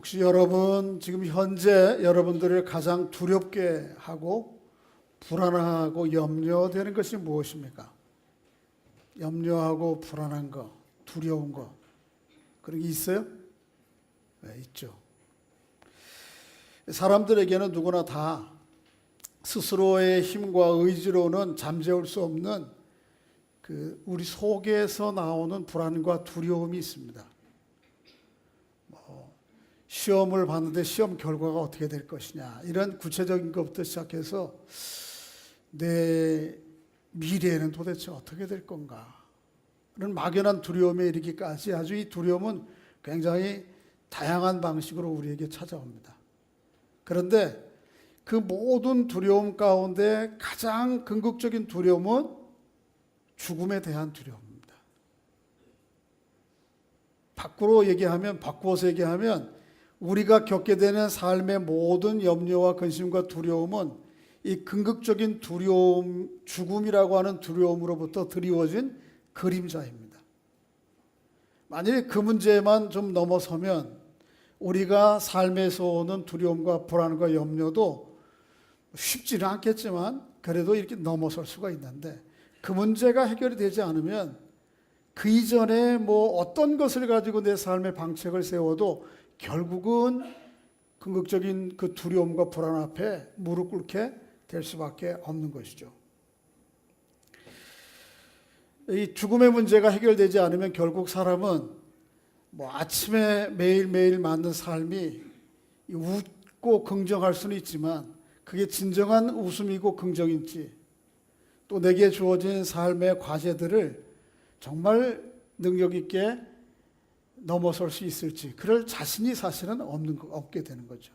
혹시 여러분 지금 현재 여러분들을 가장 두렵게 하고 불안하고 염려되는 것이 무엇입니까? 염려하고 불안한 거, 두려운 거 그런 게 있어요? 네, 있죠. 사람들에게는 누구나 다 스스로의 힘과 의지로는 잠재울 수 없는 우리 속에서 나오는 불안과 두려움이 있습니다. 시험을 봤는데 시험 결과가 어떻게 될 것이냐 이런 구체적인 것부터 시작해서 내 미래는 도대체 어떻게 될 건가 이런 막연한 두려움에 이르기까지 아주 이 두려움은 굉장히 다양한 방식으로 우리에게 찾아옵니다. 그런데 그 모든 두려움 가운데 가장 궁극적인 두려움은 죽음에 대한 두려움입니다. 바꾸어서 얘기하면 우리가 겪게 되는 삶의 모든 염려와 근심과 두려움은 이 궁극적인 두려움, 죽음이라고 하는 두려움으로부터 드리워진 그림자입니다. 만약에 그 문제만 좀 넘어서면 우리가 삶에서 오는 두려움과 불안과 염려도 쉽지는 않겠지만 그래도 이렇게 넘어설 수가 있는데 그 문제가 해결이 되지 않으면 그 이전에 어떤 것을 가지고 내 삶의 방책을 세워도 결국은 궁극적인 그 두려움과 불안 앞에 무릎 꿇게 될 수밖에 없는 것이죠. 이 죽음의 문제가 해결되지 않으면 결국 사람은 아침에 매일매일 맞는 삶이 웃고 긍정할 수는 있지만 그게 진정한 웃음이고 긍정인지 또 내게 주어진 삶의 과제들을 정말 능력 있게 넘어설 수 있을지 그럴 자신이 사실은 없게 되는 거죠.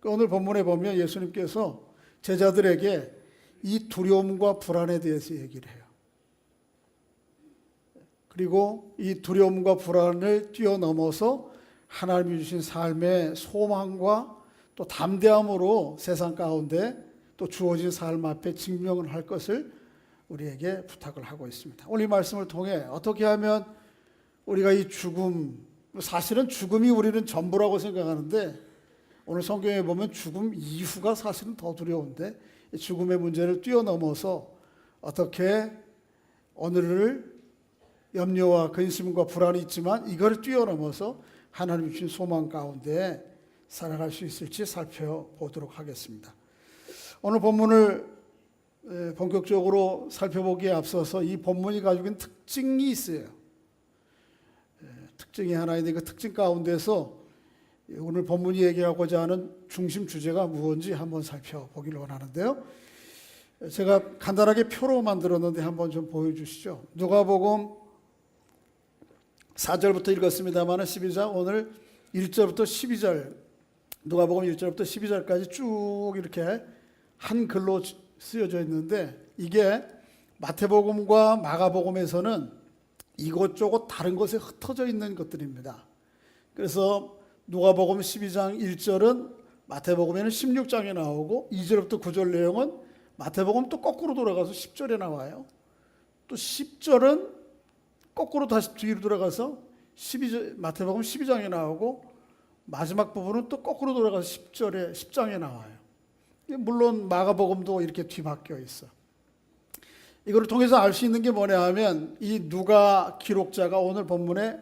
오늘 본문에 보면 예수님께서 제자들에게 이 두려움과 불안에 대해서 얘기를 해요. 그리고 이 두려움과 불안을 뛰어넘어서 하나님이 주신 삶의 소망과 또 담대함으로 세상 가운데 또 주어진 삶 앞에 증명을 할 것을 우리에게 부탁을 하고 있습니다. 오늘 이 말씀을 통해 어떻게 하면 우리가 이 죽음, 사실은 죽음이 우리는 전부라고 생각하는데 오늘 성경에 보면 죽음 이후가 사실은 더 두려운데 이 죽음의 문제를 뛰어넘어서 어떻게 오늘을 염려와 근심과 불안이 있지만 이걸 뛰어넘어서 하나님이 주신 소망 가운데 살아갈 수 있을지 살펴보도록 하겠습니다. 오늘 본문을 본격적으로 살펴보기에 앞서서 이 본문이 가지고 있는 특징이 있어요. 특징이 하나 있는데 그 특징 가운데서 오늘 본문이 얘기하고자 하는 중심 주제가 무엇인지 한번 살펴보기를 원하는데요. 제가 간단하게 표로 만들었는데 한번 좀 보여주시죠. 누가복음 4절부터 읽었습니다만 12장 오늘 1절부터 12절 누가복음 1절부터 12절까지 쭉 이렇게 한 글로 쓰여져 있는데 이게 마태복음과 마가복음에서는 이것저것 다른 곳에 흩어져 있는 것들입니다. 그래서 누가복음 12장 1절은 마태복음에는 16장에 나오고 2절부터 9절 내용은 마태복음 또 거꾸로 돌아가서 10절에 나와요. 또 10절은 거꾸로 다시 뒤로 돌아가서 마태복음 12장에 나오고 마지막 부분은 또 거꾸로 돌아가서 10장에 나와요. 물론 마가복음도 이렇게 뒤바뀌어 있어. 이걸 통해서 알 수 있는 게 뭐냐 하면 이 누가 기록자가 오늘 본문에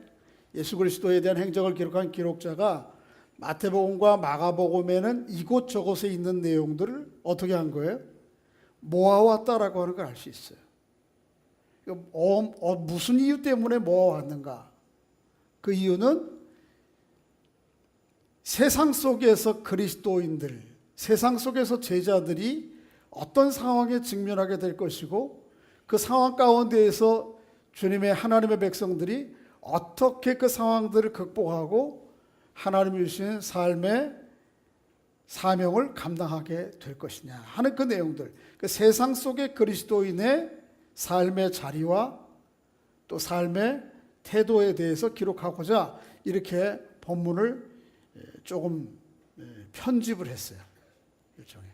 예수 그리스도에 대한 행적을 기록한 기록자가 마태복음과 마가복음에는 이곳저곳에 있는 내용들을 어떻게 한 거예요? 모아왔다라고 하는 걸 알 수 있어요. 무슨 이유 때문에 모아왔는가? 그 이유는 세상 속에서 그리스도인들, 세상 속에서 제자들이 어떤 상황에 직면하게 될 것이고 그 상황 가운데에서 주님의 하나님의 백성들이 어떻게 그 상황들을 극복하고 하나님이 주신 삶의 사명을 감당하게 될 것이냐 하는 그 내용들, 그 세상 속의 그리스도인의 삶의 자리와 또 삶의 태도에 대해서 기록하고자 이렇게 본문을 조금 편집을 했어요. 일종의.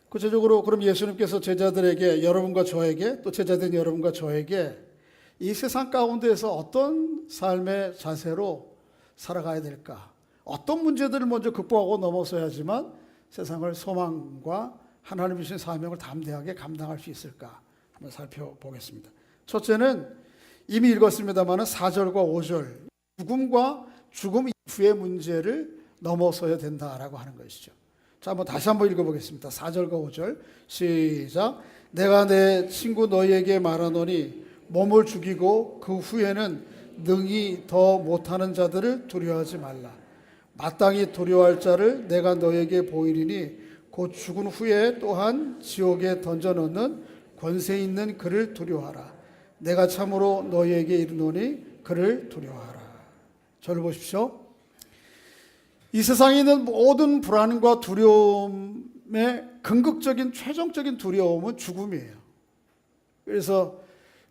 구체적으로 그럼 예수님께서 제자들에게 여러분과 저에게 또 제자된 여러분과 저에게 이 세상 가운데에서 어떤 삶의 자세로 살아가야 될까? 어떤 문제들을 먼저 극복하고 넘어서야지만 세상을 소망과 하나님이 주신 사명을 담대하게 감당할 수 있을까? 한번 살펴보겠습니다. 첫째는 이미 읽었습니다만 4절과 5절, 죽음과 죽음 이후의 문제를 넘어서야 된다라고 하는 것이죠. 자, 다시 한번 읽어보겠습니다. 4절과 5절 시작. 내가 내 친구 너희에게 말하노니 몸을 죽이고 그 후에는 능히 더 못하는 자들을 두려워하지 말라. 마땅히 두려워할 자를 내가 너희에게 보이리니 곧 죽은 후에 또한 지옥에 던져넣는 권세 있는 그를 두려워하라. 내가 참으로 너희에게 이르노니 그를 두려워하라. 저를 보십시오. 이 세상에 있는 모든 불안과 두려움의 근극적인 최종적인 두려움은 죽음이에요. 그래서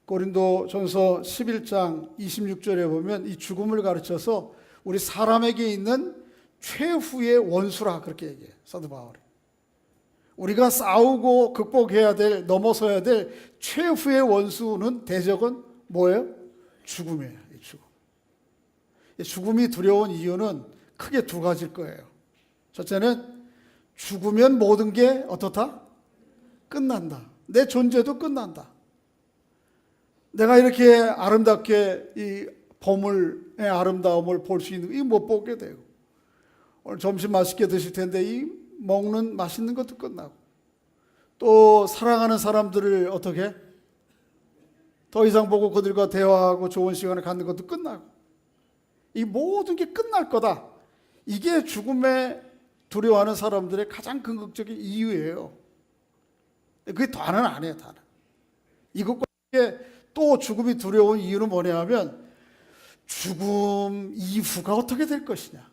고린도전서 11장 26절에 보면 이 죽음을 가르쳐서 우리 사람에게 있는 최후의 원수라 그렇게 얘기해요. 사도 바울이. 우리가 싸우고 극복해야 될, 넘어서야 될 최후의 원수는 대적은 뭐예요? 죽음이에요. 이 죽음. 이 죽음이 두려운 이유는 크게 두 가지일 거예요. 첫째는 죽으면 모든 게 어떻다? 끝난다. 내 존재도 끝난다. 내가 이렇게 아름답게 이 보물의 아름다움을 볼 수 있는 이 못 보게 되고, 오늘 점심 맛있게 드실 텐데 이 먹는 맛있는 것도 끝나고, 또 사랑하는 사람들을 어떻게 더 이상 보고 그들과 대화하고 좋은 시간을 갖는 것도 끝나고, 이 모든 게 끝날 거다. 이게 죽음에 두려워하는 사람들의 가장 근극적인 이유예요. 그게 다는 아니에요. 다는. 이것과 또 죽음이 두려운 이유는 뭐냐 하면 죽음 이후가 어떻게 될 것이냐.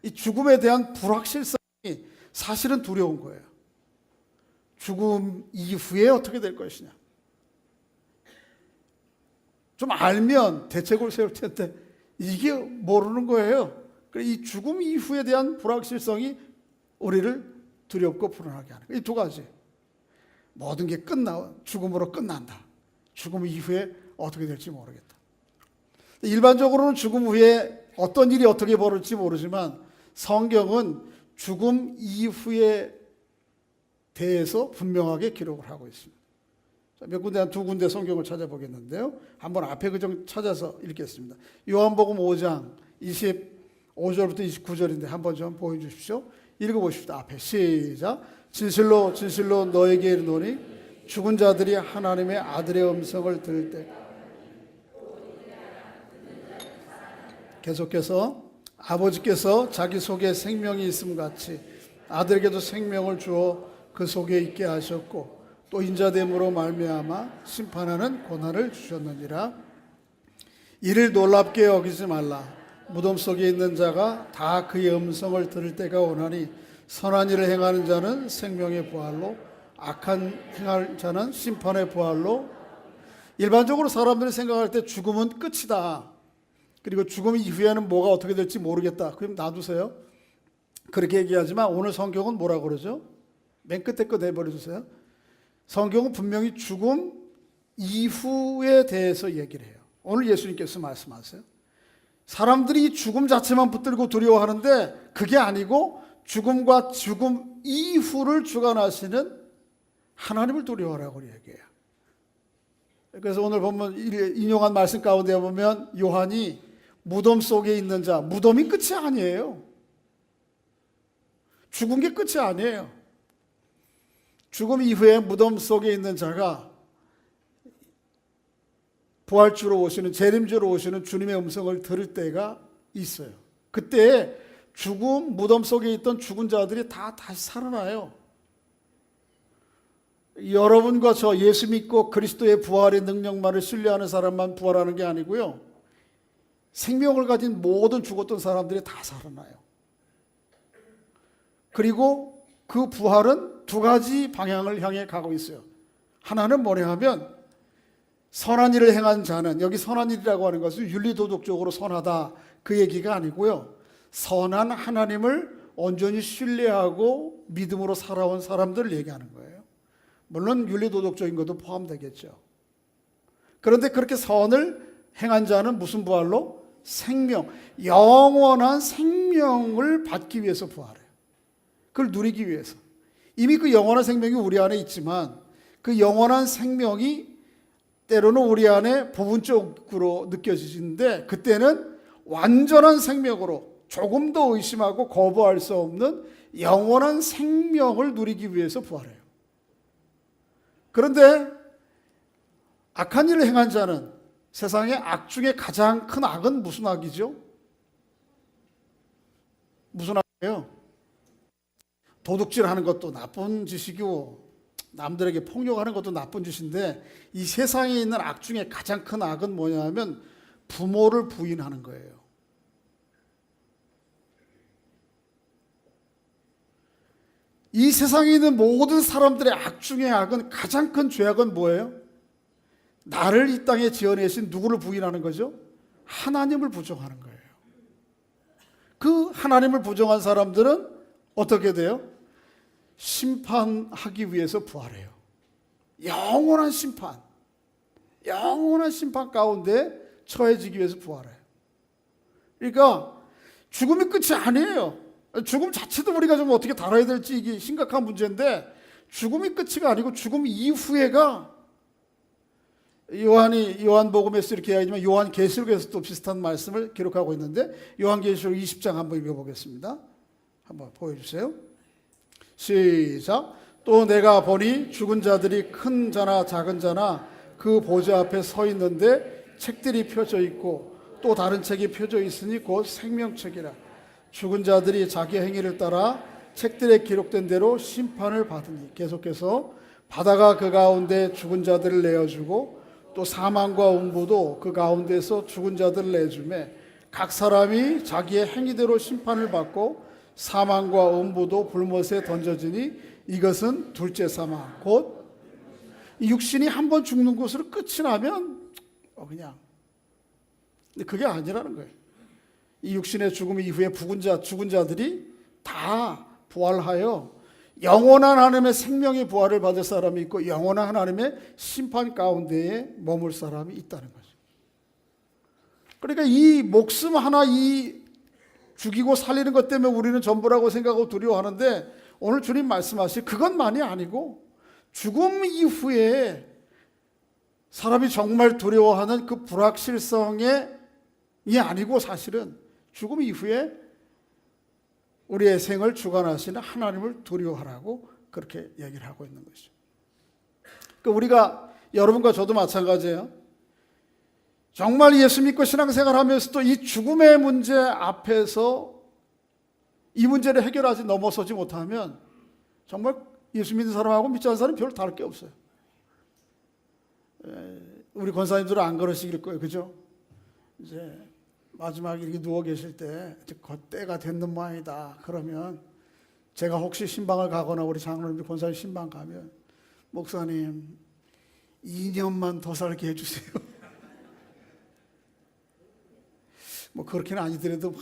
이 죽음에 대한 불확실성이 사실은 두려운 거예요. 죽음 이후에 어떻게 될 것이냐. 좀 알면 대책을 세울 텐데 이게 모르는 거예요. 이 죽음 이후에 대한 불확실성이 우리를 두렵고 불안하게 하는 거예요. 이 두 가지. 모든 게 죽음으로 끝난다. 죽음 이후에 어떻게 될지 모르겠다. 일반적으로는 죽음 후에 어떤 일이 어떻게 벌어질지 모르지만 성경은 죽음 이후에 대해서 분명하게 기록을 하고 있습니다. 몇 군데, 한 두 군데 성경을 찾아보겠는데요. 한번 앞에 그 찾아서 읽겠습니다. 요한복음 5장 25절부터 29절인데 한번 좀 보여주십시오. 읽어보십시다. 앞에 시작. 진실로 진실로 너에게 이르노니 죽은 자들이 하나님의 아들의 음성을 들을 때, 계속해서 아버지께서 자기 속에 생명이 있음 같이 아들에게도 생명을 주어 그 속에 있게 하셨고 또 인자됨으로 말미암아 심판하는 고난을 주셨느니라. 이를 놀랍게 여기지 말라. 무덤 속에 있는 자가 다 그의 음성을 들을 때가 오나니 선한 일을 행하는 자는 생명의 부활로 악한 행할 자는 심판의 부활로. 일반적으로 사람들이 생각할 때 죽음은 끝이다. 그리고 죽음 이후에는 뭐가 어떻게 될지 모르겠다. 그럼 놔두세요. 그렇게 얘기하지만 오늘 성경은 뭐라고 그러죠? 맨 끝에 거 내버려 주세요. 성경은 분명히 죽음 이후에 대해서 얘기를 해요. 오늘 예수님께서 말씀하세요. 사람들이 죽음 자체만 붙들고 두려워하는데 그게 아니고 죽음과 죽음 이후를 주관하시는 하나님을 두려워하라고 얘기해요. 그래서 오늘 보면 인용한 말씀 가운데 보면 요한이 무덤 속에 있는 자, 무덤이 끝이 아니에요. 죽은 게 끝이 아니에요. 죽음 이후에 무덤 속에 있는 자가 부활주로 오시는, 재림주로 오시는 주님의 음성을 들을 때가 있어요. 그때 죽음, 무덤 속에 있던 죽은 자들이 다 다시 살아나요. 여러분과 저 예수 믿고 그리스도의 부활의 능력만을 신뢰하는 사람만 부활하는 게 아니고요. 생명을 가진 모든 죽었던 사람들이 다 살아나요. 그리고 그 부활은 두 가지 방향을 향해 가고 있어요. 하나는 뭐냐 하면 선한 일을 행한 자는, 여기 선한 일이라고 하는 것은 윤리도덕적으로 선하다 그 얘기가 아니고요. 선한 하나님을 온전히 신뢰하고 믿음으로 살아온 사람들을 얘기하는 거예요. 물론 윤리도덕적인 것도 포함되겠죠. 그런데 그렇게 선을 행한 자는 무슨 부활로? 생명, 영원한 생명을 받기 위해서 부활해요. 그걸 누리기 위해서. 이미 그 영원한 생명이 우리 안에 있지만 그 영원한 생명이 때로는 우리 안에 부분적으로 느껴지는데 그때는 완전한 생명으로 조금도 의심하고 거부할 수 없는 영원한 생명을 누리기 위해서 부활해요. 그런데 악한 일을 행한 자는, 세상의 악 중에 가장 큰 악은 무슨 악이죠? 무슨 악이에요? 도둑질하는 것도 나쁜 짓이고 남들에게 폭력하는 것도 나쁜 짓인데 이 세상에 있는 악 중에 가장 큰 악은 뭐냐면 부모를 부인하는 거예요. 이 세상에 있는 모든 사람들의 악 중에 악은, 가장 큰 죄악은 뭐예요? 나를 이 땅에 지어내신 누구를 부인하는 거죠? 하나님을 부정하는 거예요. 그 하나님을 부정한 사람들은 어떻게 돼요? 심판하기 위해서 부활해요. 영원한 심판, 영원한 심판 가운데 처해지기 위해서 부활해요. 그러니까 죽음이 끝이 아니에요. 죽음 자체도 우리가 좀 어떻게 다뤄야 될지 이게 심각한 문제인데, 죽음이 끝이가 아니고 죽음 이후에가, 요한복음에서 이렇게 이야기하지만 요한계시록에서 또 비슷한 말씀을 기록하고 있는데, 요한계시록 20장 한번 읽어보겠습니다. 한번 보여주세요. 시작. 또 내가 보니 죽은 자들이 큰 자나 작은 자나 그 보좌 앞에 서 있는데 책들이 펴져 있고 또 다른 책이 펴져 있으니 곧 생명책이라. 죽은 자들이 자기 행위를 따라 책들에 기록된 대로 심판을 받으니. 계속해서 바다가 그 가운데 죽은 자들을 내어주고 또 사망과 음부도 그 가운데서 죽은 자들을 내주매 각 사람이 자기의 행위대로 심판을 받고 사망과 음부도 불못에 던져지니 이것은 둘째 사망, 곧 육신이 한 번 죽는 것으로 끝이 나면 그냥. 근데 그게 아니라는 거예요. 이 육신의 죽음 이후에 죽은 자들이 다 부활하여 영원한 하나님의 생명의 부활을 받을 사람이 있고 영원한 하나님의 심판 가운데에 머물 사람이 있다는 거죠. 그러니까 이 목숨 하나 이 죽이고 살리는 것 때문에 우리는 전부라고 생각하고 두려워하는데, 오늘 주님 말씀하실 그것만이 아니고 죽음 이후에 사람이 정말 두려워하는 그 불확실성이 아니고, 사실은 죽음 이후에 우리의 생을 주관하시는 하나님을 두려워하라고 그렇게 얘기를 하고 있는 것이죠. 그러니까 우리가, 여러분과 저도 마찬가지예요. 정말 예수 믿고 신앙생활하면서도 이 죽음의 문제 앞에서 이 문제를 해결하지 넘어서지 못하면 정말 예수 믿는 사람하고 믿지 않는 사람이 별로 다를 게 없어요. 우리 권사님들은 안 그러시길 거예요, 그죠? 이제 마지막에 이렇게 누워 계실 때 때가 됐는 모양이다 그러면, 제가 혹시 신방을 가거나 우리 장로님들 권사님 신방 가면, 목사님 2년만 더 살게 해주세요. 뭐 그렇게는 아니더라도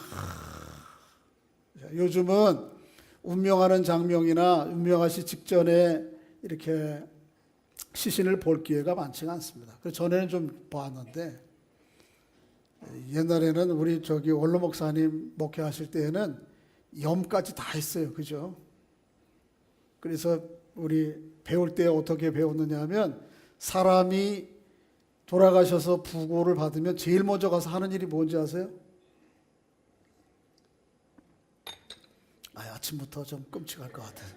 요즘은 운명하는 장면이나 운명하시 직전에 이렇게 시신을 볼 기회가 많지가 않습니다. 그래서 전에는 좀 봤는데, 옛날에는 우리 원로 목사님 목회하실 때에는 염까지 다 했어요, 그죠? 그래서 우리 배울 때 어떻게 배웠느냐 하면, 사람이 돌아가셔서 부고를 받으면 제일 먼저 가서 하는 일이 뭔지 아세요? 아침부터 좀 끔찍할 것 같아요.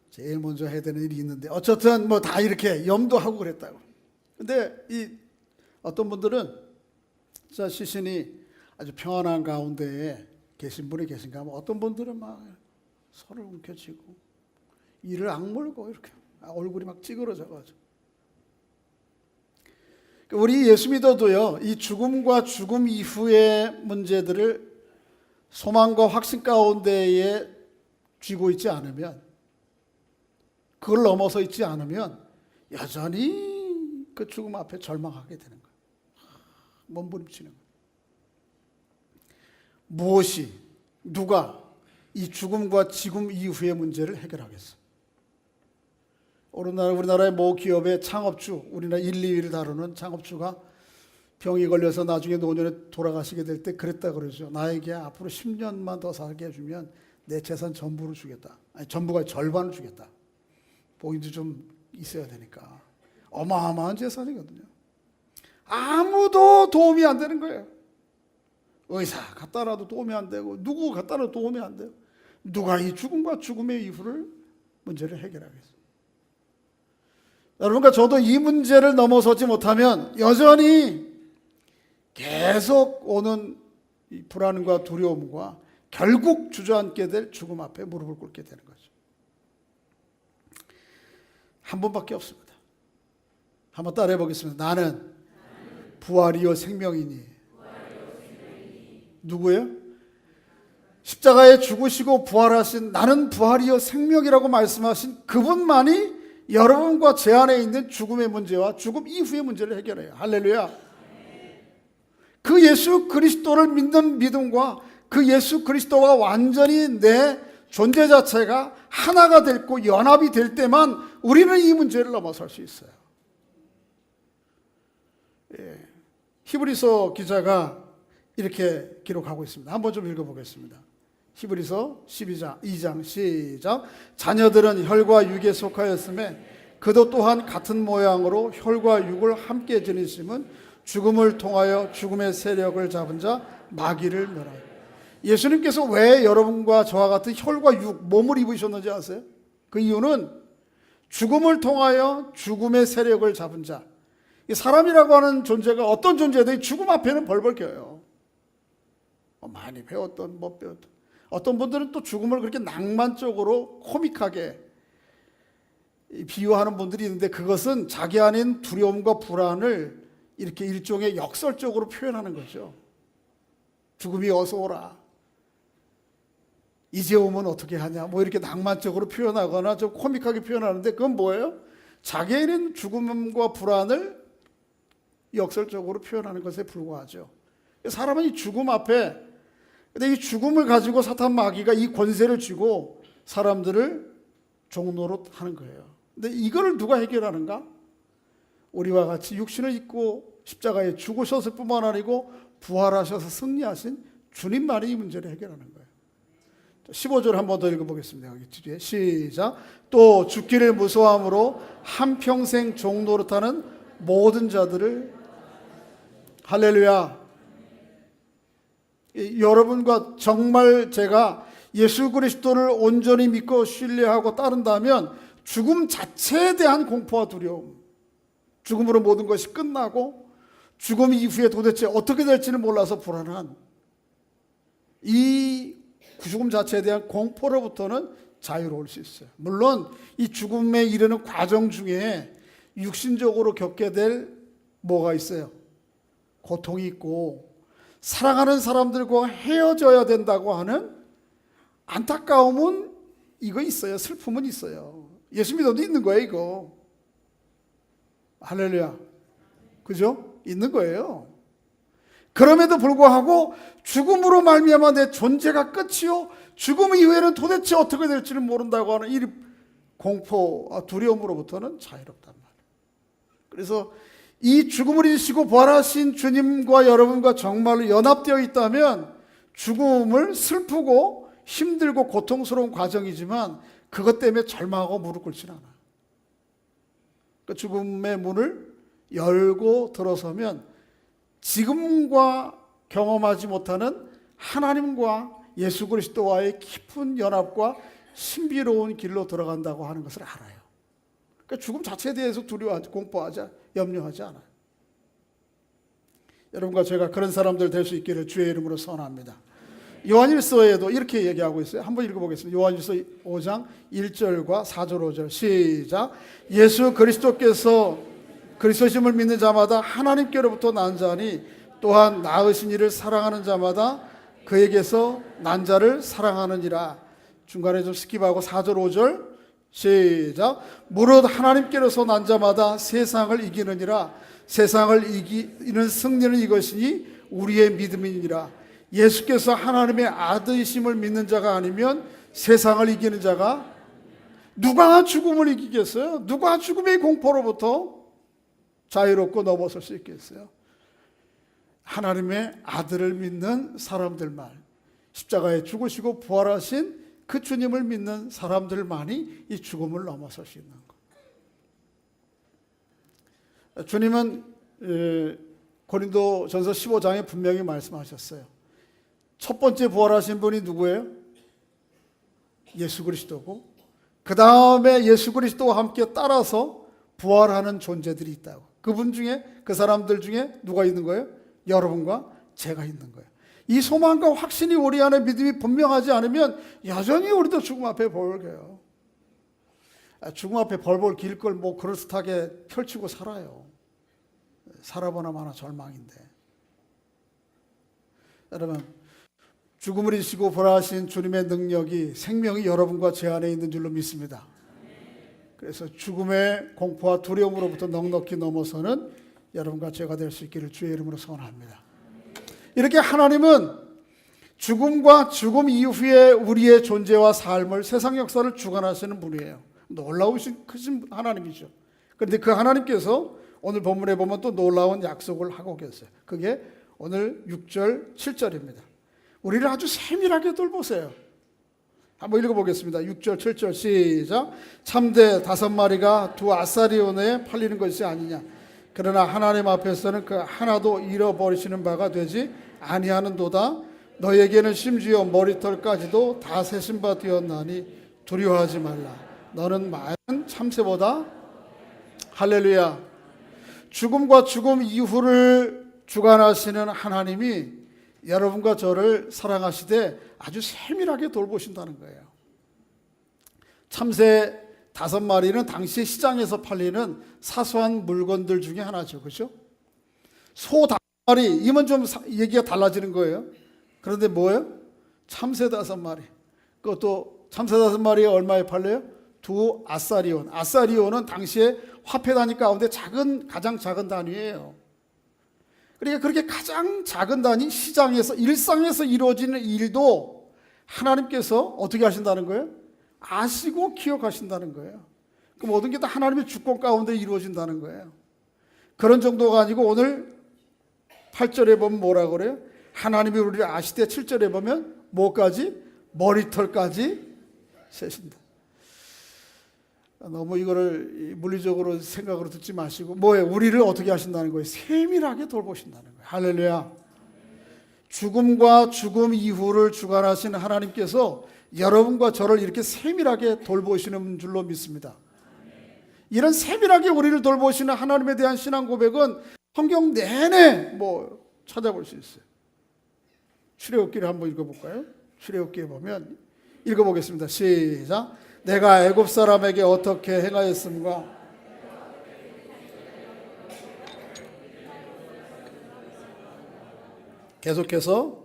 제일 먼저 해야 되는 일이 있는데, 어쨌든 뭐 다 이렇게 염도하고 그랬다고. 근데 어떤 분들은 진짜 시신이 아주 평안한 가운데에 계신 분이 계신가 하면, 어떤 분들은 막 손을 움켜쥐고 이를 악물고 이렇게 얼굴이 막 찌그러져가지고. 우리 예수 믿어도요, 이 죽음과 죽음 이후의 문제들을 소망과 확신 가운데에 쥐고 있지 않으면, 그걸 넘어서 있지 않으면 여전히 그 죽음 앞에 절망하게 되는 거예요. 몸부림치는 거예요. 무엇이, 누가 이 죽음과 지금 이후의 문제를 해결하겠어? 우리나라의 모 기업의 창업주, 우리나라 1, 2위를 다루는 창업주가 병이 걸려서 나중에 노년에 돌아가시게 될 때 그랬다 그러죠. 나에게 앞으로 10년만 더 살게 해주면 내 재산 전부를 주겠다. 아니, 전부가 절반을 주겠다. 복인도 좀 있어야 되니까. 어마어마한 재산이거든요. 아무도 도움이 안 되는 거예요. 의사 갖다라도 도움이 안 되고 누구 갖다라도 도움이 안 돼요. 누가 이 죽음과 죽음의 이후를 문제를 해결하겠어요. 여러분과 저도 이 문제를 넘어서지 못하면 여전히 계속 오는 이 불안과 두려움과 결국 주저앉게 될 죽음 앞에 무릎을 꿇게 되는 거죠. 한 번밖에 없습니다. 한번 따라해 보겠습니다. 나는 부활이요 생명이니. 누구예요? 십자가에 죽으시고 부활하신, 나는 부활이요 생명이라고 말씀하신 그분만이 여러분과 제 안에 있는 죽음의 문제와 죽음 이후의 문제를 해결해요. 할렐루야. 그 예수 그리스도를 믿는 믿음과 그 예수 그리스도와 완전히 내 존재 자체가 하나가 됐고 연합이 될 때만 우리는 이 문제를 넘어설 수 있어요. 히브리서 기자가 이렇게 기록하고 있습니다. 한번 좀 읽어보겠습니다. 히브리서 2장 시작. 자녀들은 혈과 육에 속하였음에 그도 또한 같은 모양으로 혈과 육을 함께 지니심은 죽음을 통하여 죽음의 세력을 잡은 자 마귀를 멸하여. 예수님께서 왜 여러분과 저와 같은 혈과 육, 몸을 입으셨는지 아세요? 그 이유는 죽음을 통하여 죽음의 세력을 잡은 자. 사람이라고 하는 존재가 어떤 존재든 죽음 앞에는 벌벌 껴요. 많이 배웠던 못 배웠던. 어떤 분들은 또 죽음을 그렇게 낭만적으로 코믹하게 비유하는 분들이 있는데 그것은 자기 안인 두려움과 불안을 이렇게 일종의 역설적으로 표현하는 거죠. 죽음이 어서 오라. 이제 오면 어떻게 하냐. 뭐 이렇게 낭만적으로 표현하거나 좀 코믹하게 표현하는데 그건 뭐예요? 자기 안인 죽음과 불안을 역설적으로 표현하는 것에 불과하죠. 사람은 이 죽음 앞에, 근데 이 죽음을 가지고 사탄 마귀가 이 권세를 쥐고 사람들을 종노릇 하는 거예요. 근데 이거를 누가 해결하는가? 우리와 같이 육신을 입고 십자가에 죽으셨을 뿐만 아니고 부활하셔서 승리하신 주님만이 이 문제를 해결하는 거예요. 15절 한 번 더 읽어보겠습니다. 여기 뒤에 시작. 또 죽기를 무서워함으로 한평생 종노릇하는 모든 자들을. 할렐루야. 여러분과 정말 제가 예수 그리스도를 온전히 믿고 신뢰하고 따른다면 죽음 자체에 대한 공포와 두려움, 죽음으로 모든 것이 끝나고 죽음 이후에 도대체 어떻게 될지는 몰라서 불안한 이 죽음 자체에 대한 공포로부터는 자유로울 수 있어요. 물론 이 죽음에 이르는 과정 중에 육신적으로 겪게 될 뭐가 있어요? 고통이 있고 사랑하는 사람들과 헤어져야 된다고 하는 안타까움은 이거 있어요. 슬픔은 있어요. 예수 믿어도 있는 거예요, 이거. 할렐루야. 그죠? 있는 거예요. 그럼에도 불구하고 죽음으로 말미암아 내 존재가 끝이요 죽음 이후에는 도대체 어떻게 될지를 모른다고 하는 이 공포와 두려움으로부터는 자유롭단 말이에요. 그래서 이 죽음을 이기시고 부활하신 주님과 여러분과 정말로 연합되어 있다면 죽음을 슬프고 힘들고 고통스러운 과정이지만 그것 때문에 절망하고 무릎 꿇지는 않아요. 그 죽음의 문을 열고 들어서면 지금과 경험하지 못하는 하나님과 예수 그리스도와의 깊은 연합과 신비로운 길로 들어간다고 하는 것을 알아요. 그러니까 죽음 자체에 대해서 두려워하지, 공포하지, 염려하지 않아요. 여러분과 제가 그런 사람들 될 수 있기를 주의 이름으로 선언합니다. 요한일서에도 이렇게 얘기하고 있어요. 한번 읽어보겠습니다. 요한일서 5장 1절과 4절 5절 시작. 예수 그리스도께서 그리스도심을 믿는 자마다 하나님께로부터 난 자니 또한 낳으신 이를 사랑하는 자마다 그에게서 난 자를 사랑하느니라. 중간에 좀 스킵하고 4절 5절 시작. 무릇 하나님께로서 난 자마다 세상을 이기느니라. 세상을 이기는 승리는 이것이니 우리의 믿음이니라. 예수께서 하나님의 아들이심을 믿는 자가 아니면 세상을 이기는 자가 누가 죽음을 이기겠어요? 누가 죽음의 공포로부터 자유롭고 넘어설 수 있겠어요? 하나님의 아들을 믿는 사람들만, 십자가에 죽으시고 부활하신 그 주님을 믿는 사람들만이 이 죽음을 넘어설 수 있는 것. 주님은 고린도전서 15장에 분명히 말씀하셨어요. 첫 번째 부활하신 분이 누구예요? 예수 그리스도고, 그 다음에 예수 그리스도와 함께 따라서 부활하는 존재들이 있다고. 그분 중에, 그 사람들 중에 누가 있는 거예요? 여러분과 제가 있는 거예요. 이 소망과 확신이 우리 안에 믿음이 분명하지 않으면 여전히 우리도 죽음 앞에 벌겨요. 죽음 앞에 벌벌 길 걸 뭐 그럴듯하게 펼치고 살아요. 살아보나 마나 절망인데. 여러분, 죽음을 이기시고 부활하신 주님의 능력이, 생명이 여러분과 제 안에 있는 줄로 믿습니다. 그래서 죽음의 공포와 두려움으로부터 넉넉히 넘어서는 여러분과 제가 될 수 있기를 주의 이름으로 소원합니다. 이렇게 하나님은 죽음과 죽음 이후에 우리의 존재와 삶을, 세상 역사를 주관하시는 분이에요. 놀라우신 크신 하나님이죠. 그런데 그 하나님께서 오늘 본문에 보면 또 놀라운 약속을 하고 계세요. 그게 오늘 6절, 7절입니다. 우리를 아주 세밀하게 돌보세요. 한번 읽어보겠습니다. 6절, 7절 시작. 참대 5마리가 두 아사리온에 팔리는 것이 아니냐. 그러나 하나님 앞에서는 그 하나도 잃어버리시는 바가 되지 아니하는도다. 너에게는 심지어 머리털까지도 다 세신 바 되었나니 두려워하지 말라. 너는 많은 참새보다. 할렐루야. 죽음과 죽음 이후를 주관하시는 하나님이 여러분과 저를 사랑하시되 아주 세밀하게 돌보신다는 거예요. 참새 5마리는 당시 시장에서 팔리는 사소한 물건들 중에 하나죠. 그렇죠? 소 5마리, 이면 좀 얘기가 달라지는 거예요. 그런데 뭐예요? 참새 5마리. 그것도 참새 5마리에 얼마에 팔려요? 2 아사리온. 아사리온은 당시에 화폐 단위 가운데 가장 작은 단위예요. 그러니까 그렇게 가장 작은 단위, 시장에서, 일상에서 이루어지는 일도 하나님께서 어떻게 하신다는 거예요? 아시고 기억하신다는 거예요. 그 모든 게 다 하나님의 주권 가운데 이루어진다는 거예요. 그런 정도가 아니고 오늘 8절에 보면 뭐라고 그래요? 하나님이 우리를 아시되 7절에 보면 뭐까지? 머리털까지 세신다. 너무 이거를 물리적으로 생각으로 듣지 마시고 뭐예요? 우리를 어떻게 하신다는 거예요? 세밀하게 돌보신다는 거예요. 할렐루야. 죽음과 죽음 이후를 주관하신 하나님께서 여러분과 저를 이렇게 세밀하게 돌보시는 줄로 믿습니다. 이런 세밀하게 우리를 돌보시는 하나님에 대한 신앙 고백은 성경 내내 찾아볼 수 있어요. 출애굽기를 한번 읽어볼까요? 출애굽기에 보면 읽어보겠습니다. 시작. 내가 애굽 사람에게 어떻게 행하였음과 계속해서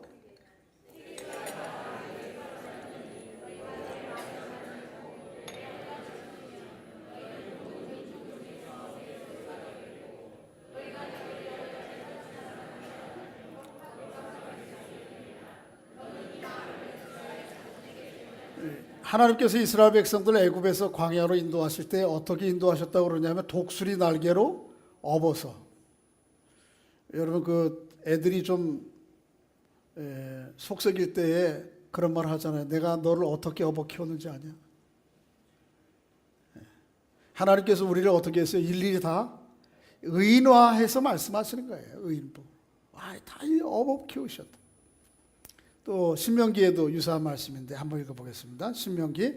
하나님께서 이스라엘 백성들을 애굽에서 광야로 인도하실 때 어떻게 인도하셨다고 그러냐면 독수리 날개로 업어서. 여러분 그 애들이 좀 속썩일 때에 그런 말 하잖아요. 내가 너를 어떻게 업어 키웠는지 아냐. 하나님께서 우리를 어떻게 했어요? 일일이 다 의인화해서 말씀하시는 거예요. 의인부. 다 업어 키우셨다. 또 신명기에도 유사한 말씀인데 한번 읽어보겠습니다. 신명기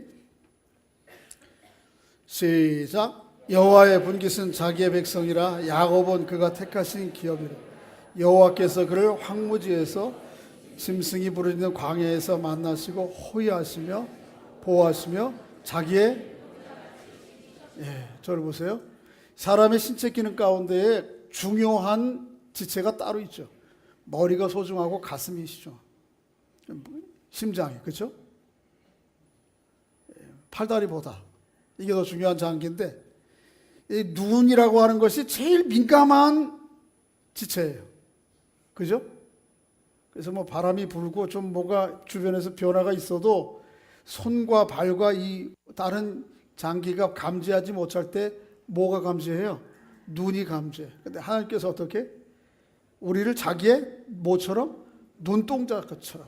시작. 여호와의 분깃은 자기의 백성이라 야곱은 그가 택하신 기업이라. 여호와께서 그를 황무지에서 짐승이 부르짖는 광야에서 만나시고 호위하시며 보호하시며 자기의 저를 보세요. 사람의 신체 기능 가운데에 중요한 지체가 따로 있죠. 머리가 소중하고 가슴이 시중하고 심장이, 그렇죠? 팔다리보다 이게 더 중요한 장기인데 이 눈이라고 하는 것이 제일 민감한 지체예요. 그죠? 그래서 바람이 불고 좀 뭔가 주변에서 변화가 있어도 손과 발과 이 다른 장기가 감지하지 못할 때 뭐가 감지해요? 눈이 감지해. 근데 하나님께서 어떻게? 우리를 자기의 뭐처럼? 눈동자처럼.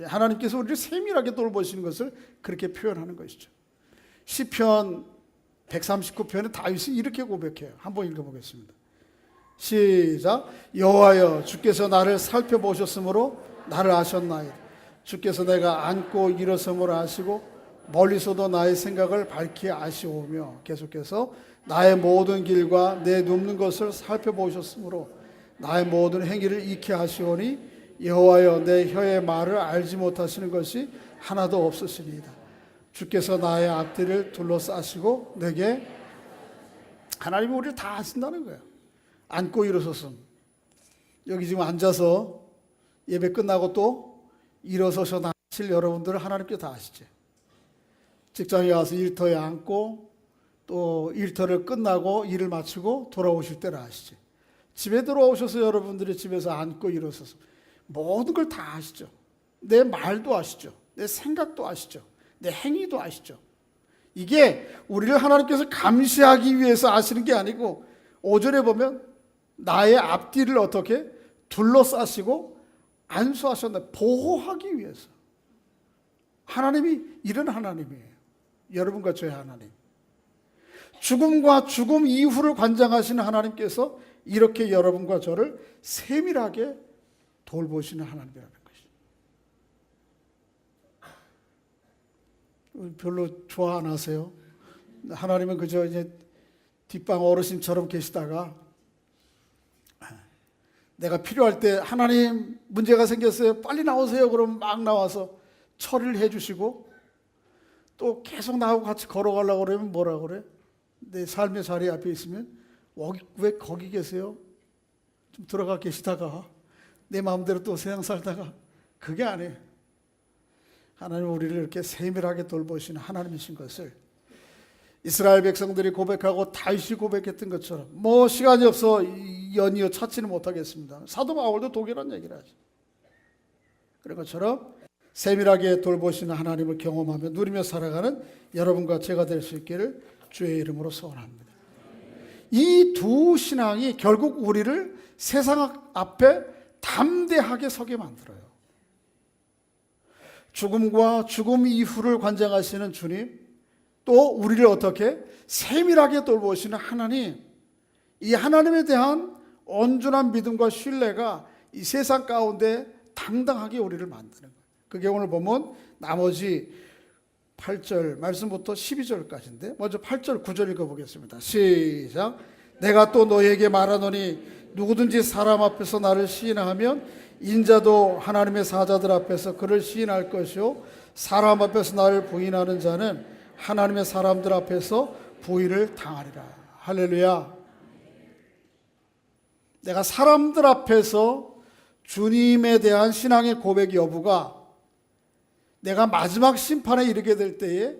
하나님께서 우리를 세밀하게 돌보시는 것을 그렇게 표현하는 것이죠. 시편 139편에 다윗이 이렇게 고백해요. 한번 읽어보겠습니다. 시작. 여호와여, 주께서 나를 살펴보셨으므로 나를 아셨나이다. 주께서 내가 앉고 일어섬을 아시고 멀리서도 나의 생각을 밝히 아시오며, 계속해서 나의 모든 길과 내 눕는 것을 살펴보셨으므로 나의 모든 행위를 익히 아시오니 여호와여, 내 혀의 말을 알지 못하시는 것이 하나도 없으시니이다. 주께서 나의 앞뒤를 둘러싸시고 내게, 하나님이 우리를 다 아신다는 거예요. 앉고 일어섰음. 여기 지금 앉아서 예배 끝나고 또 일어서서 나실 여러분들을 하나님께 다 아시죠. 직장에 가서 일터에 앉고 또 일터를 끝나고 일을 마치고 돌아오실 때를 아시죠. 집에 들어오셔서 여러분들이 집에서 앉고 일어서서 모든 걸 다 아시죠. 내 말도 아시죠. 내 생각도 아시죠. 내 행위도 아시죠. 이게 우리를 하나님께서 감시하기 위해서 아시는 게 아니고, 5절에 보면 나의 앞뒤를 어떻게 둘러싸시고 안수하셨나, 보호하기 위해서. 하나님이 이런 하나님이에요. 여러분과 저의 하나님. 죽음과 죽음 이후를 관장하시는 하나님께서 이렇게 여러분과 저를 세밀하게 돌보시는 하나님이라는 것이죠. 별로 좋아 안 하세요? 하나님은 그저 이제 뒷방 어르신처럼 계시다가 내가 필요할 때 하나님 문제가 생겼어요, 빨리 나오세요, 그러면 막 나와서 처리를 해주시고, 또 계속 나하고 같이 걸어가려고 그러면 뭐라 그래? 내 삶의 자리 앞에 있으면 왜 거기 계세요? 좀 들어가 계시다가 내 마음대로 또 세상 살다가, 그게 아니에요. 하나님은 우리를 이렇게 세밀하게 돌보시는 하나님이신 것을 이스라엘 백성들이 고백하고 다윗이 고백했던 것처럼, 뭐 시간이 없어 연이어 찾지는 못하겠습니다. 사도 바울도 동일한 얘기를 하죠. 그런 것처럼 세밀하게 돌보시는 하나님을 경험하며 누리며 살아가는 여러분과 제가 될 수 있기를 주의 이름으로 소원합니다. 이 두 신앙이 결국 우리를 세상 앞에 담대하게 서게 만들어요. 죽음과 죽음 이후를 관장하시는 주님, 또 우리를 어떻게 세밀하게 돌보시는 하나님, 이 하나님에 대한 온전한 믿음과 신뢰가 이 세상 가운데 당당하게 우리를 만드는 거예요. 그게 오늘 보면 나머지 8절 말씀부터 12절까지인데, 먼저 8절 9절 읽어보겠습니다. 시작. 내가 또 너희에게 말하노니 누구든지 사람 앞에서 나를 시인하면 인자도 하나님의 사자들 앞에서 그를 시인할 것이요, 사람 앞에서 나를 부인하는 자는 하나님의 사람들 앞에서 부인을 당하리라. 할렐루야. 내가 사람들 앞에서 주님에 대한 신앙의 고백 여부가 내가 마지막 심판에 이르게 될 때에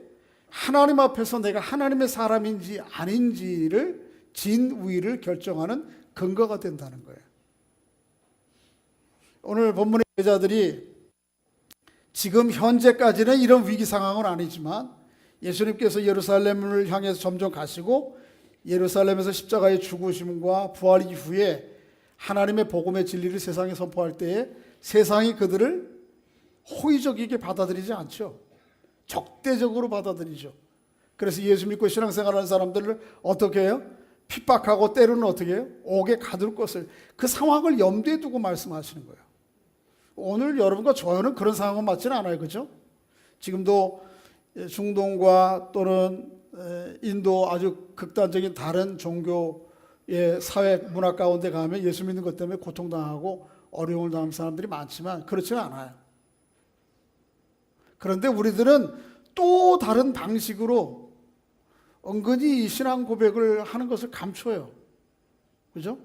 하나님 앞에서 내가 하나님의 사람인지 아닌지를 진위를 결정하는 근거가 된다는 거예요. 오늘 본문의 제자들이 지금 현재까지는 이런 위기 상황은 아니지만 예수님께서 예루살렘을 향해서 점점 가시고 예루살렘에서 십자가의 죽으심과 부활 이후에 하나님의 복음의 진리를 세상에 선포할 때에 세상이 그들을 호의적이게 받아들이지 않죠. 적대적으로 받아들이죠. 그래서 예수 믿고 신앙생활하는 사람들을 어떻게 해요? 핍박하고 때로는 어떻게 해요? 옥에 가둘 것을, 그 상황을 염두에 두고 말씀하시는 거예요. 오늘 여러분과 저는 그런 상황은 맞지는 않아요. 그죠? 지금도 중동과 또는 인도 아주 극단적인 다른 종교의 사회 문화 가운데 가면 예수 믿는 것 때문에 고통당하고 어려움을 당하는 사람들이 많지만 그렇지는 않아요. 그런데 우리들은 또 다른 방식으로 은근히 이 신앙 고백을 하는 것을 감춰요. 그죠?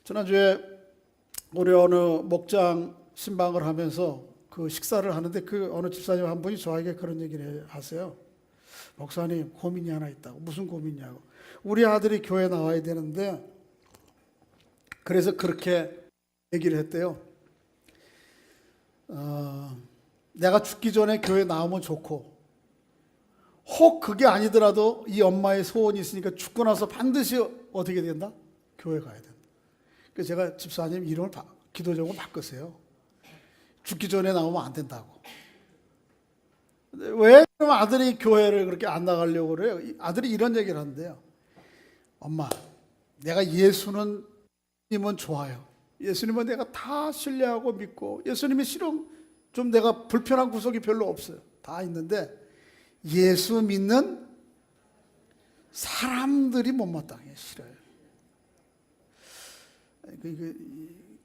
지난주에 우리 어느 목장 신방을 하면서 그 식사를 하는데 그 어느 집사님 한 분이 저에게 그런 얘기를 하세요. 목사님, 고민이 하나 있다고. 무슨 고민이냐고. 우리 아들이 교회 나와야 되는데, 그래서 그렇게 얘기를 했대요. 내가 죽기 전에 교회 나오면 좋고, 혹 그게 아니더라도 이 엄마의 소원이 있으니까 죽고 나서 반드시 어떻게 된다? 교회 가야 된다. 그래서 제가 집사님 이름을 기도 제목을 바꿨어요. 죽기 전에 나오면 안 된다고. 왜 그럼 아들이 교회를 그렇게 안 나가려고 그래요? 아들이 이런 얘기를 하는데요. 엄마, 내가 예수님은 좋아요. 예수님은 내가 다 신뢰하고 믿고, 예수님이 싫은 좀 내가 불편한 구석이 별로 없어요. 다 있는데 예수 믿는 사람들이 못마땅해, 싫어요.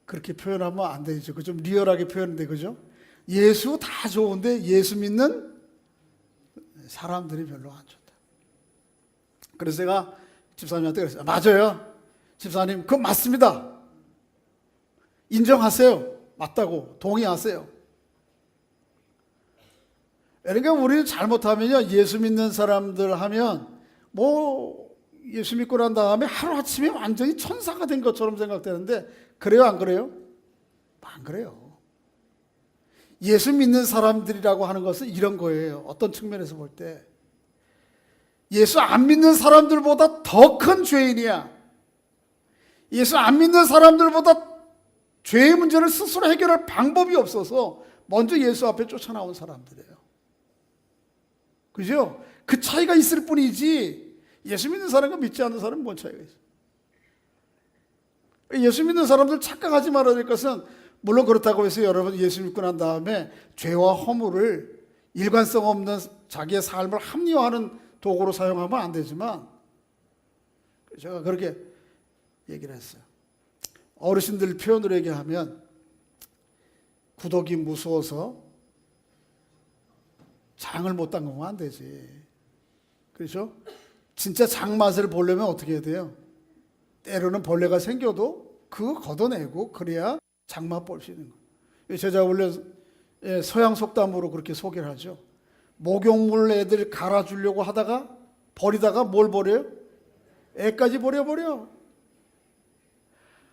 그렇게 표현하면 안 되죠. 좀 리얼하게 표현돼, 그죠? 예수 다 좋은데 예수 믿는 사람들이 별로 안 좋다. 그래서 제가 집사님한테 그랬어요. 맞아요. 집사님, 그건 맞습니다. 인정하세요. 맞다고. 동의하세요. 그러니까 우리는 잘못하면요, 예수 믿는 사람들 하면 예수 믿고 난 다음에 하루아침에 완전히 천사가 된 것처럼 생각되는데, 그래요, 안 그래요? 안 그래요. 예수 믿는 사람들이라고 하는 것은 이런 거예요. 어떤 측면에서 볼 때 예수 안 믿는 사람들보다 더 큰 죄인이야. 예수 안 믿는 사람들보다 죄의 문제를 스스로 해결할 방법이 없어서 먼저 예수 앞에 쫓아나온 사람들이에요. 그죠? 그 차이가 있을 뿐이지 예수 믿는 사람과 믿지 않는 사람은 뭔 차이가 있어요? 예수 믿는 사람들 착각하지 말아야 될 것은, 물론 그렇다고 해서 여러분 예수 믿고 난 다음에 죄와 허물을 일관성 없는 자기의 삶을 합리화하는 도구로 사용하면 안 되지만, 제가 그렇게 얘기를 했어요. 어르신들 표현으로 얘기하면 구더기 무서워서 장을 못 담그면 안 되지. 그렇죠? 진짜 장맛을 보려면 어떻게 해야 돼요? 때로는 벌레가 생겨도 그거 걷어내고 그래야 장맛 볼 수 있는 거예요. 제가 원래 서양 속담으로 그렇게 소개를 하죠. 목욕물 애들 갈아주려고 하다가 버리다가 뭘 버려요? 애까지 버려버려.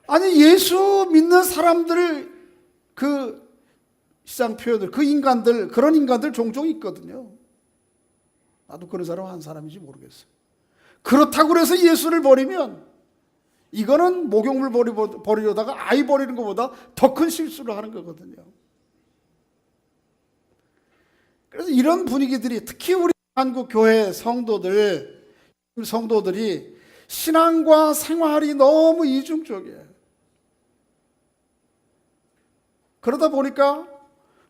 아니, 예수 믿는 사람들, 그 시장 표현들, 그 인간들, 그런 인간들 종종 있거든요. 나도 그런 사람 한 사람인지 모르겠어요. 그렇다고 해서 예수를 버리면 이거는 목욕물 버리려다가 아이 버리는 것보다 더 큰 실수를 하는 거거든요. 그래서 이런 분위기들이, 특히 우리 한국 교회 성도들이 신앙과 생활이 너무 이중적이에요. 그러다 보니까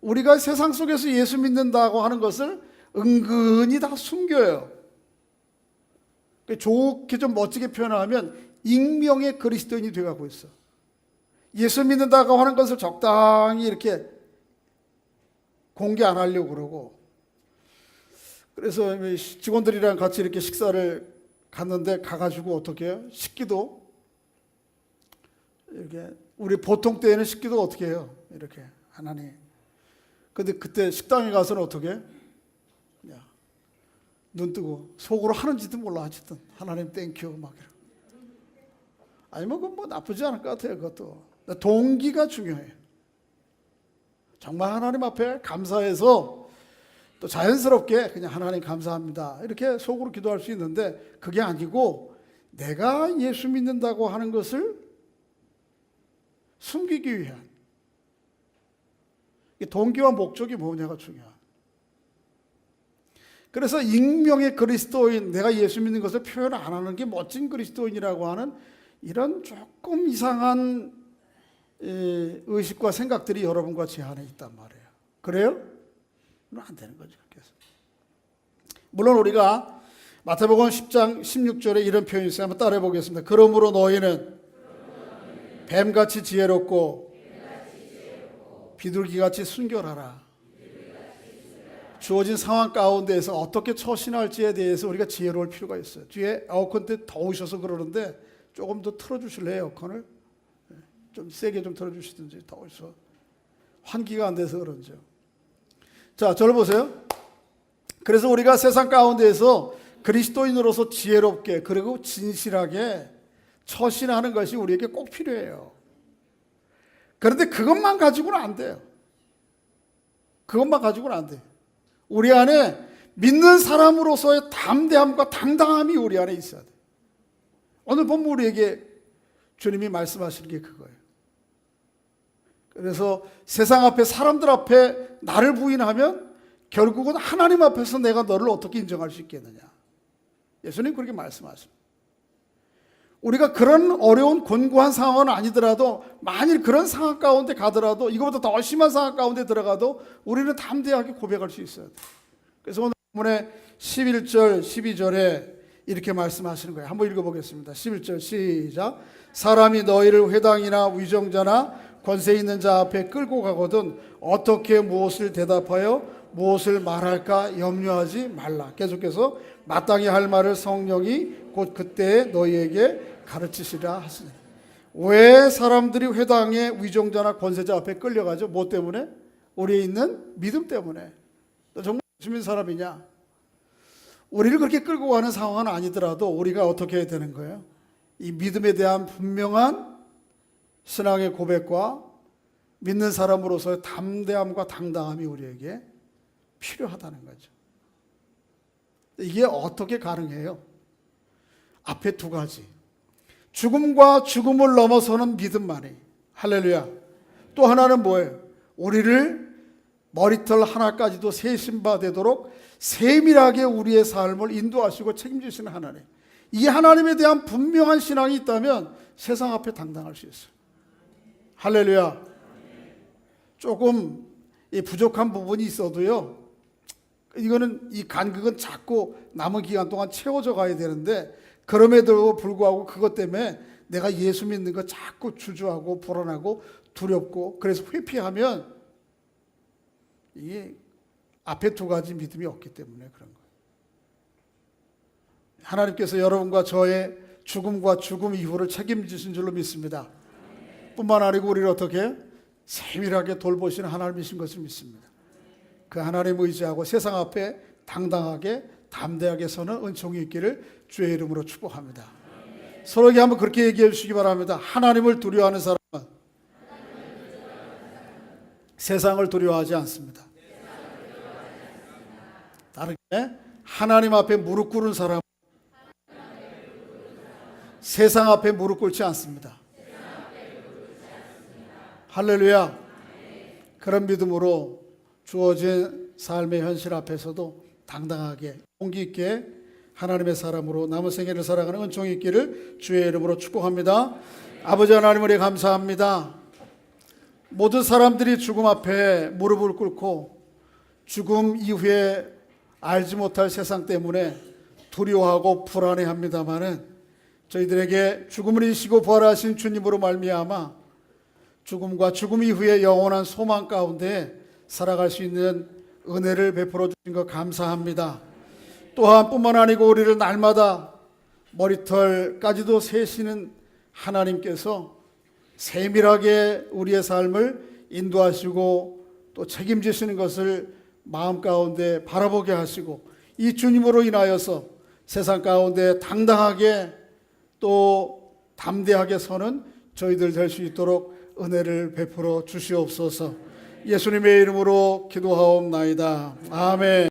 우리가 세상 속에서 예수 믿는다고 하는 것을 은근히 다 숨겨요. 좋게 좀 멋지게 표현하면 익명의 그리스도인이 되어가고 있어. 예수 믿는다고 하는 것을 적당히 이렇게 공개 안 하려고 그러고. 그래서 직원들이랑 같이 이렇게 식사를 갔는데, 가가지고 어떻게 해요? 식기도 이렇게, 우리 보통 때에는 식기도 어떻게 해요? 이렇게 하나님. 근데 그때 식당에 가서는 어떻게 해? 그냥 눈 뜨고 속으로 하는지도 몰라. 어쨌든 하나님 땡큐 막 이러고. 아니면 그건 뭐 나쁘지 않을 것 같아요. 그것도 동기가 중요해요. 정말 하나님 앞에 감사해서 또 자연스럽게 그냥 하나님 감사합니다 이렇게 속으로 기도할 수 있는데, 그게 아니고 내가 예수 믿는다고 하는 것을 숨기기 위한 동기와 목적이 뭐냐가 중요한. 그래서 익명의 그리스도인, 내가 예수 믿는 것을 표현 안 하는 게 멋진 그리스도인이라고 하는 이런 조금 이상한 의식과 생각들이 여러분과 제 안에 있단 말이에요. 그래요? 그럼 안 되는 거죠. 그래서 물론 우리가 마태복음 10장 16절에 이런 표현이 있어요. 한번 따라해 보겠습니다. 그러므로 너희는 뱀같이 지혜롭고 비둘기같이 순결하라. 주어진 상황 가운데에서 어떻게 처신할지에 대해서 우리가 지혜로울 필요가 있어요. 뒤에 에어컨 때 더우셔서 그러는데 조금 더 틀어주실래요? 에어컨을 좀 세게 좀 틀어주시든지. 더우셔서 환기가 안 돼서 그런죠. 자, 저를 보세요. 그래서 우리가 세상 가운데에서 그리스도인으로서 지혜롭게 그리고 진실하게 처신하는 것이 우리에게 꼭 필요해요. 그런데 그것만 가지고는 안 돼요. 그것만 가지고는 안 돼요. 우리 안에 믿는 사람으로서의 담대함과 당당함이 우리 안에 있어야 돼요. 오늘 본문 우리에게 주님이 말씀하시는 게 그거예요. 그래서 세상 앞에 사람들 앞에 나를 부인하면 결국은 하나님 앞에서 내가 너를 어떻게 인정할 수 있겠느냐. 예수님 그렇게 말씀하십니다. 우리가 그런 어려운 곤고한 상황은 아니더라도 만일 그런 상황 가운데 가더라도 이거보다 더 심한 상황 가운데 들어가도 우리는 담대하게 고백할 수 있어야 돼요. 그래서 오늘 본문의 11절 12절에 이렇게 말씀하시는 거예요. 한번 읽어보겠습니다. 11절 시작. 사람이 너희를 회당이나 위정자나 권세 있는 자 앞에 끌고 가거든 어떻게 무엇을 대답하여 무엇을 말할까 염려하지 말라. 계속해서 마땅히 할 말을 성령이 곧 그때 너희에게 가르치시라 하시니. 왜 사람들이 회당의 위정자나 권세자 앞에 끌려가죠? 뭐 때문에? 우리에 있는 믿음 때문에. 너 정말 예수 믿는 사람이냐? 우리를 그렇게 끌고 가는 상황은 아니더라도 우리가 어떻게 해야 되는 거예요? 이 믿음에 대한 분명한 신앙의 고백과 믿는 사람으로서의 담대함과 당당함이 우리에게 필요하다는 거죠. 이게 어떻게 가능해요? 앞에 두 가지. 죽음과 죽음을 넘어서는 믿음만이. 할렐루야. 또 하나는 뭐예요? 우리를 머리털 하나까지도 세심바 되도록 세밀하게 우리의 삶을 인도하시고 책임지시는 하나님. 이 하나님에 대한 분명한 신앙이 있다면 세상 앞에 당당할 수 있어요. 할렐루야. 조금 부족한 부분이 있어도요, 이거는 이 간극은 자꾸 남은 기간 동안 채워져 가야 되는데 그럼에도 불구하고 그것 때문에 내가 예수 믿는 거 자꾸 주저하고 불안하고 두렵고 그래서 회피하면 이게 앞에 두 가지 믿음이 없기 때문에 그런 거예요. 하나님께서 여러분과 저의 죽음과 죽음 이후를 책임지신 줄로 믿습니다. 뿐만 아니고 우리를 어떻게 세밀하게 돌보시는 하나님이신 것을 믿습니다. 그 하나님 의지하고 세상 앞에 당당하게 담대하게 서는 은총이 있기를 주의 이름으로 축복합니다. 서로에게 한번 그렇게 얘기해 주시기 바랍니다. 하나님을 두려워하는 사람은 세상을 두려워하지 않습니다. 다르게 하나님 앞에 무릎 꿇은 사람은 세상 앞에 무릎 꿇지 않습니다. 할렐루야. 그런 믿음으로 주어진 삶의 현실 앞에서도 당당하게 용기 있게 하나님의 사람으로 남은 생애를 살아가는 은총이 있기를 주의 이름으로 축복합니다. 아버지 하나님, 우리 감사합니다. 모든 사람들이 죽음 앞에 무릎을 꿇고 죽음 이후에 알지 못할 세상 때문에 두려워하고 불안해합니다마는 저희들에게 죽음을 이기시고 부활하신 주님으로 말미암아 죽음과 죽음 이후의 영원한 소망 가운데 살아갈 수 있는 은혜를 베풀어 주신 것 감사합니다. 또한 뿐만 아니고 우리를 날마다 머리털까지도 세시는 하나님께서 세밀하게 우리의 삶을 인도하시고 또 책임지시는 것을 마음 가운데 바라보게 하시고 이 주님으로 인하여서 세상 가운데 당당하게 또 담대하게 서는 저희들 될 수 있도록 은혜를 베풀어 주시옵소서. 예수님의 이름으로 기도하옵나이다. 아멘.